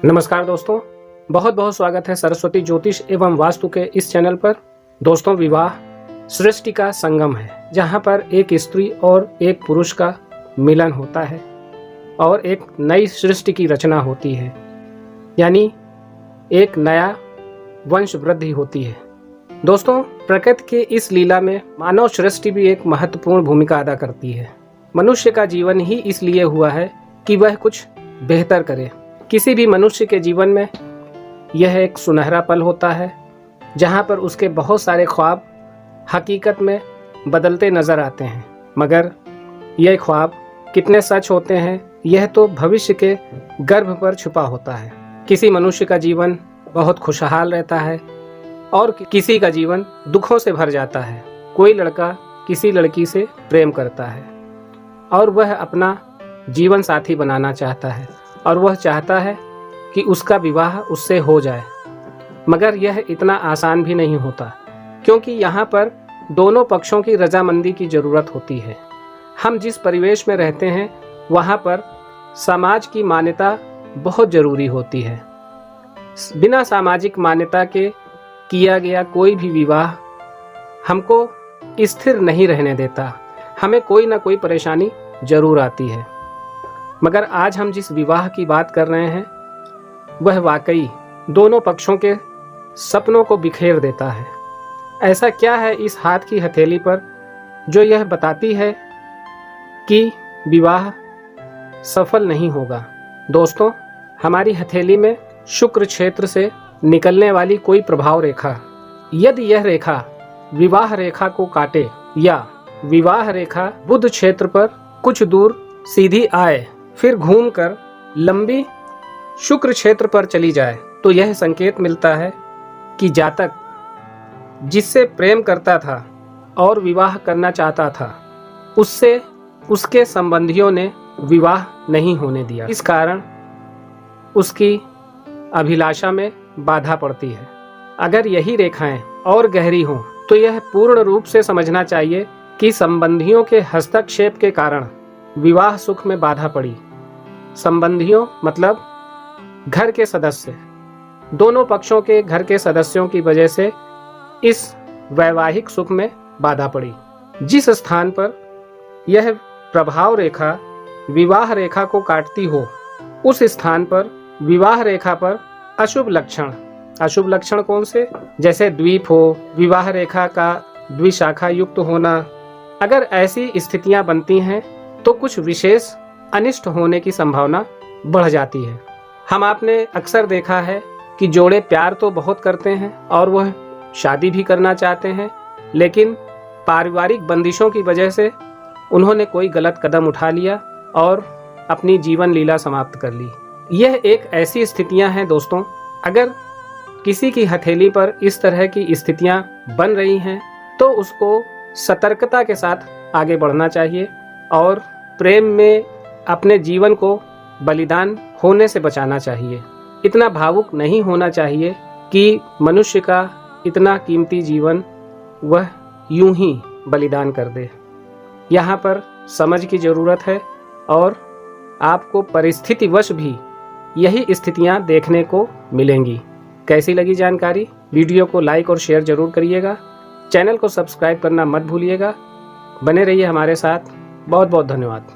नमस्कार दोस्तों, बहुत बहुत स्वागत है सरस्वती ज्योतिष एवं वास्तु के इस चैनल पर। दोस्तों, विवाह सृष्टि का संगम है, जहां पर एक स्त्री और एक पुरुष का मिलन होता है और एक नई सृष्टि की रचना होती है, यानी एक नया वंश वृद्धि होती है। दोस्तों, प्रकृति के इस लीला में मानव सृष्टि भी एक महत्वपूर्ण भूमिका अदा करती है। मनुष्य का जीवन ही इसलिए हुआ है कि वह कुछ बेहतर करे। किसी भी मनुष्य के जीवन में यह एक सुनहरा पल होता है, जहां पर उसके बहुत सारे ख्वाब हकीकत में बदलते नजर आते हैं, मगर यह ख्वाब कितने सच होते हैं, यह तो भविष्य के गर्भ पर छुपा होता है। किसी मनुष्य का जीवन बहुत खुशहाल रहता है और किसी का जीवन दुखों से भर जाता है। कोई लड़का किसी लड़की से प्रेम करता है और वह अपना जीवन साथी बनाना चाहता है और वह चाहता है कि उसका विवाह उससे हो जाए, मगर यह इतना आसान भी नहीं होता, क्योंकि यहाँ पर दोनों पक्षों की रजामंदी की ज़रूरत होती है। हम जिस परिवेश में रहते हैं वहाँ पर समाज की मान्यता बहुत ज़रूरी होती है। बिना सामाजिक मान्यता के किया गया कोई भी विवाह हमको स्थिर नहीं रहने देता, हमें कोई ना कोई परेशानी ज़रूर आती है। मगर आज हम जिस विवाह की बात कर रहे हैं वह वाकई दोनों पक्षों के सपनों को बिखेर देता है। ऐसा क्या है इस हाथ की हथेली पर जो यह बताती है कि विवाह सफल नहीं होगा? दोस्तों, हमारी हथेली में शुक्र क्षेत्र से निकलने वाली कोई प्रभाव रेखा, यदि यह रेखा विवाह रेखा को काटे या विवाह रेखा बुध क्षेत्र पर कुछ दूर सीधी आए, फिर घूमकर लंबी शुक्र क्षेत्र पर चली जाए, तो यह संकेत मिलता है कि जातक जिससे प्रेम करता था और विवाह करना चाहता था, उससे उसके संबंधियों ने विवाह नहीं होने दिया। इस कारण उसकी अभिलाषा में बाधा पड़ती है। अगर यही रेखाएं और गहरी हों तो यह पूर्ण रूप से समझना चाहिए कि संबंधियों के हस्तक्षेप के कारण विवाह सुख में बाधा पड़ी। संबंधियों मतलब घर के सदस्य, दोनों पक्षों के घर के सदस्यों की वजह से इस वैवाहिक सुख में बाधा पड़ी। जिस स्थान पर यह प्रभाव रेखा विवाह रेखा को काटती हो, उस स्थान पर विवाह रेखा पर अशुभ लक्षण कौन से? जैसे द्वीप हो, विवाह रेखा का द्विशाखा युक्त होना। अगर ऐसी स्थितियां बनती हैं तो कुछ विशेष अनिष्ट होने की संभावना बढ़ जाती है। हम आपने अक्सर देखा है कि जोड़े प्यार तो बहुत करते हैं और वह शादी भी करना चाहते हैं, लेकिन पारिवारिक बंदिशों की वजह से उन्होंने कोई गलत कदम उठा लिया और अपनी जीवन लीला समाप्त कर ली। यह एक ऐसी स्थितियां हैं दोस्तों, अगर किसी की हथेली पर इस तरह की स्थितियां बन रही हैं तो उसको सतर्कता के साथ आगे बढ़ना चाहिए और प्रेम में अपने जीवन को बलिदान होने से बचाना चाहिए। इतना भावुक नहीं होना चाहिए कि मनुष्य का इतना कीमती जीवन वह यूं ही बलिदान कर दे। यहाँ पर समझ की ज़रूरत है और आपको परिस्थितिवश भी यही स्थितियाँ देखने को मिलेंगी। कैसी लगी जानकारी? वीडियो को लाइक और शेयर जरूर करिएगा। चैनल को सब्सक्राइब करना मत भूलिएगा। बने रहिए हमारे साथ। बहुत बहुत धन्यवाद।